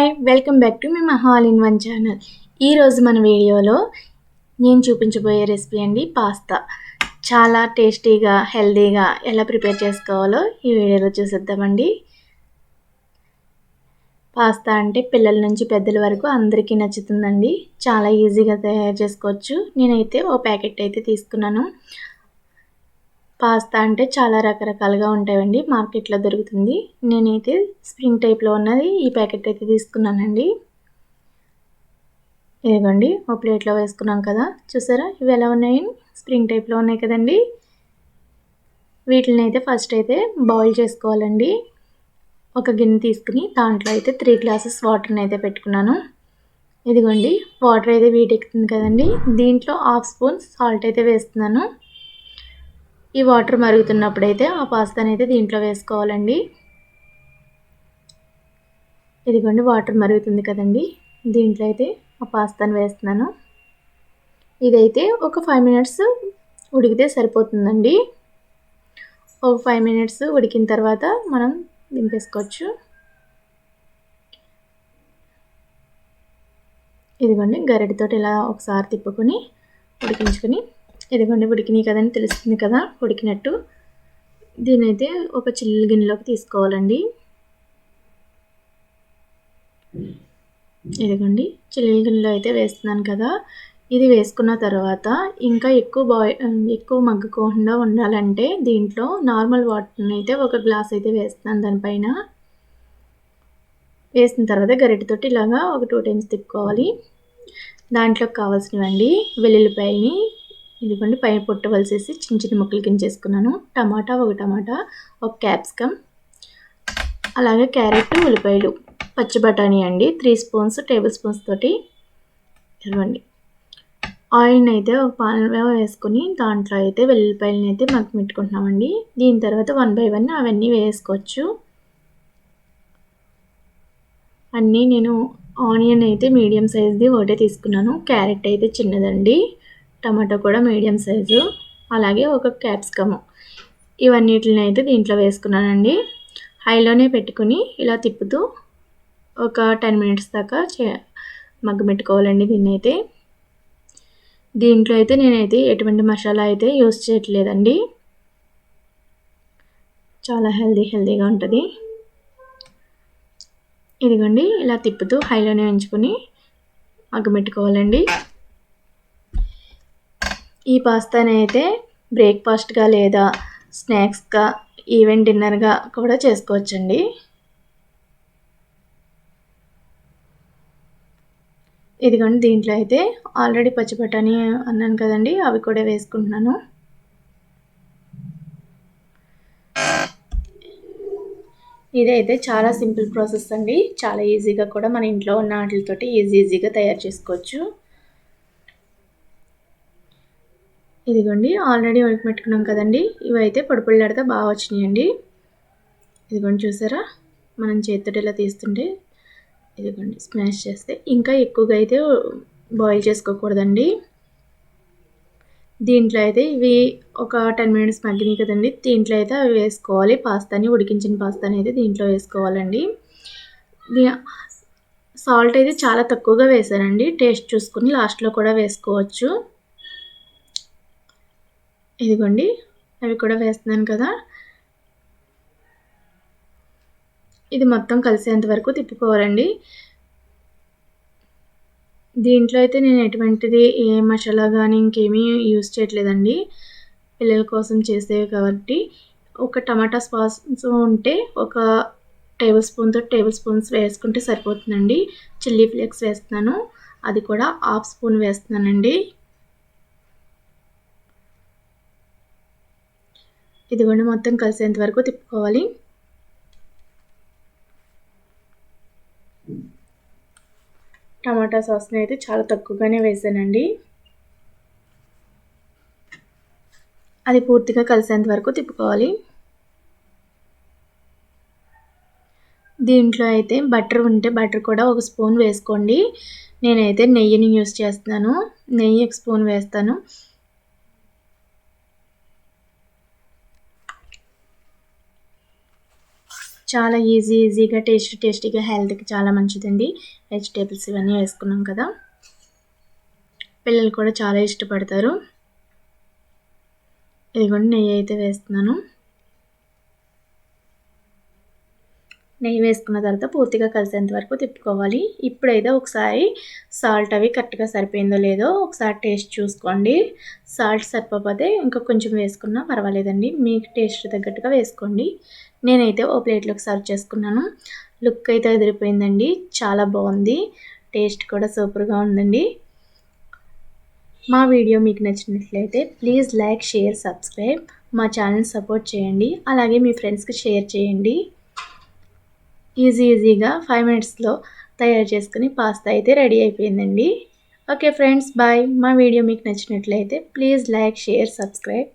Hi welcome back to me మహా all in one channel. ఈరోజు మన వీడియోలో నేను చూపించబోయే రెసిపీ అండి పాస్తా. చాలా టేస్టీగా హెల్తీగా ఎలా ప్రిపేర్ చేసుకోవాలో ఈ వీడియోలో చూసేద్దామండి. పాస్తా అంటే పిల్లల నుంచి పెద్దల వరకు అందరికీ నచ్చుతుందండి. చాలా ఈజీగా తయారు చేసుకోవచ్చు. నేనైతే ఓ ప్యాకెట్ అయితే తీసుకున్నాను. పాస్తా అంటే చాలా రకరకాలుగా ఉంటాయండి, మార్కెట్లో దొరుకుతుంది. నేనైతే స్ప్రింగ్ టైప్లో ఉన్నది ఈ ప్యాకెట్ అయితే తీసుకున్నానండి. ఇదిగోండి ఒక ప్లేట్లో వేసుకున్నాం కదా, చూసారా ఇవి ఎలా ఉన్నాయి, స్ప్రింగ్ టైప్లో ఉన్నాయి కదండి. వీటిని అయితే ఫస్ట్ అయితే బాయిల్ చేసుకోవాలండి. ఒక గిన్నె తీసుకుని దాంట్లో అయితే 3 గ్లాసెస్ వాటర్ని అయితే పెట్టుకున్నాను. ఇదిగోండి వాటర్ అయితే వేడెక్కుతుంది కదండి, దీంట్లో 1/2 స్పూన్ సాల్ట్ అయితే వేస్తున్నాను. ఈ వాటర్ మరుగుతున్నప్పుడైతే ఆ పాస్తాని అయితే దీంట్లో వేసుకోవాలండి. ఇదిగోండి వాటర్ మరుగుతుంది కదండి, దీంట్లో అయితే ఆ పాస్తాని వేస్తున్నాను. ఇదైతే ఒక 5 మినిట్స్ ఉడికితే సరిపోతుందండి. ఒక 5 మినిట్స్ ఉడికిన తర్వాత మనం దింపేసుకోవచ్చు. ఇదిగోండి గరిటెతోటి ఇలా ఒకసారి తిప్పుకొని ఉడికించుకొని, ఇదిగోండి ఉడికినాయి కదండి, తెలుస్తుంది కదా ఉడికినట్టు. దీనైతే ఒక చిల్లు గిన్నెలోకి తీసుకోవాలండి. ఇదిగోండి చిల్లు గిన్నెలో అయితే వేస్తున్నాను కదా. ఇది వేసుకున్న తర్వాత ఇంకా ఎక్కువ మగ్గకుండా ఉండాలంటే దీంట్లో నార్మల్ వాటర్ని అయితే ఒక గ్లాస్ అయితే వేస్తున్నాను. దానిపైన వేసిన తర్వాత గరిటెతోటి ఇలాగా ఒక 2 టైమ్స్ తిప్పుకోవాలి. దాంట్లోకి కావాల్సినవండి వెల్లుల్లిపాయలని ఇదిగోండి పైన పొట్టు వలిసేసి చిన్న చిన్న ముక్కలు కింద చేసుకున్నాను. ఒక టమాటా, ఒక క్యాప్సికమ్, అలాగే క్యారెట్, ఉల్లిపాయలు, పచ్చి బఠానీ అండి 3 టేబుల్ స్పూన్స్ తోటి. ఇవ్వండి ఆయిల్ని అయితే ఒక పాన్లో వేసుకొని దాంట్లో అయితే వెల్లుల్లిపాయలని అయితే మగ్గపెట్టుకుంటున్నామండి. దీని తర్వాత 1 బై 1 అవన్నీ వేసుకోవచ్చు. అన్నీ నేను ఆనియన్ అయితే మీడియం సైజ్ది ఒకటే తీసుకున్నాను. క్యారెట్ అయితే చిన్నదండి, టమాటో కూడా మీడియం సైజు, అలాగే ఒక క్యాప్సికమ్, ఇవన్నిటిని అయితే దీంట్లో వేసుకున్నానండి. హైలోనే పెట్టుకుని ఇలా తిప్పుతూ ఒక 10 మినిట్స్ దాకా మగ్గపెట్టుకోవాలండి. దీంట్లో అయితే నేనైతే ఎటువంటి మసాలా అయితే యూస్ చేయట్లేదండి. చాలా హెల్తీగా ఉంటుంది. ఇదిగోండి ఇలా తిప్పుతూ హైలోనే ఉంచుకొని మగ్గపెట్టుకోవాలండి. ఈ పాస్తాని అయితే బ్రేక్ఫాస్ట్గా లేదా స్నాక్స్గా ఈవెన్ డిన్నర్గా కూడా చేసుకోవచ్చండి. ఇదిగోండి దీంట్లో అయితే ఆల్రెడీ పచ్చి బఠానీ అన్నాను కదండి, అవి కూడా వేసుకుంటున్నాను. ఇదైతే చాలా సింపుల్ ప్రాసెస్ అండి, చాలా ఈజీగా కూడా మన ఇంట్లో ఉన్న వాటితోటి ఈజీగా తయారు చేసుకోవచ్చు. ఇదిగోండి ఆల్రెడీ ఉడకబెట్టుకున్నాం కదండి, ఇవైతే పొడిపొడిలాడితే బాగా వచ్చినాయండి. ఇదిగోండి చూసారా, మనం చేతితో ఇలా తీస్తుంటే ఇదిగోండి స్మాష్ చేస్తే ఇంకా ఎక్కువగా అయితే బాయిల్ చేసుకోకూడదండి. దీంట్లో అయితే ఇవి ఒక 10 మినిట్స్ మగ్గినాయి కదండి, దీంట్లో అయితే అవి వేసుకోవాలి. ఉడికించిన పాస్తాని అయితే దీంట్లో వేసుకోవాలండి. సాల్ట్ అయితే చాలా తక్కువగా వేసానండి, టేస్ట్ చూసుకుని లాస్ట్లో కూడా వేసుకోవచ్చు. ఇదిగోండి అవి కూడా వేస్తున్నాను కదా, ఇది మొత్తం కలిసేంత వరకు తిప్పుకోవాలండి. దీంట్లో అయితే నేను ఎటువంటిది ఏ మసాలా కానీ ఇంకేమీ యూస్ చేయట్లేదండి, పిల్లల కోసం చేసేవి కాబట్టి. ఒక టమాటా సాస్ ఉంటే ఒక టేబుల్ స్పూన్స్ వేసుకుంటే సరిపోతుందండి. చిల్లీ ఫ్లేక్స్ వేస్తున్నాను, అది కూడా 1/2 స్పూన్ వేస్తున్నానండి. ఇదిగోండి మొత్తం కలిసేంత వరకు తిప్పుకోవాలి. టమాటా సాస్ని అయితే చాలా తక్కువగానే వేసానండి, అది పూర్తిగా కలిసేంత వరకు తిప్పుకోవాలి. దీంట్లో అయితే బటర్ ఉంటే బటర్ కూడా 1 స్పూన్ వేసుకోండి. నేనైతే నెయ్యిని యూస్ చేస్తున్నాను, నెయ్యి 1 స్పూన్ వేస్తాను. చాలా ఈజీగా టేస్టీగా హెల్త్కి చాలా మంచిదండి. వెజిటేబుల్స్ ఇవన్నీ వేసుకున్నాం కదా, పిల్లలు కూడా చాలా ఇష్టపడతారు. ఇదిగోండి నెయ్యి అయితే వేస్తున్నాను. నెయ్యి వేసుకున్న తర్వాత పూర్తిగా కలిసేంత వరకు తిప్పుకోవాలి. ఇప్పుడైతే ఒకసారి సాల్ట్ అవి కరెక్ట్గా సరిపోయిందో లేదో ఒకసారి టేస్ట్ చూసుకోండి. సాల్ట్ సరిపోతే ఇంకా కొంచెం వేసుకున్నా పర్వాలేదండి, మీకు టేస్ట్ తగ్గట్టుగా వేసుకోండి. నేనైతే ఓ ప్లేట్లోకి సర్వ్ చేసుకున్నాను. లుక్ అయితే ఎదిరిపోయిందండి, చాలా బాగుంది. టేస్ట్ కూడా సూపర్గా ఉందండి. మా వీడియో మీకు నచ్చినట్లయితే ప్లీజ్ లైక్, షేర్, సబ్స్క్రైబ్. మా ఛానల్ సపోర్ట్ చేయండి. అలాగే మీ ఫ్రెండ్స్కి షేర్ చేయండి. ఈజీగా 5 మినిట్స్లో తయారు చేసుకుని పాస్తా అయితే రెడీ అయిపోయిందండి. Okay friends, bye. మా వీడియో మీకు నచ్చినట్లయితే ప్లీజ్ లైక్, షేర్, సబ్స్క్రైబ్.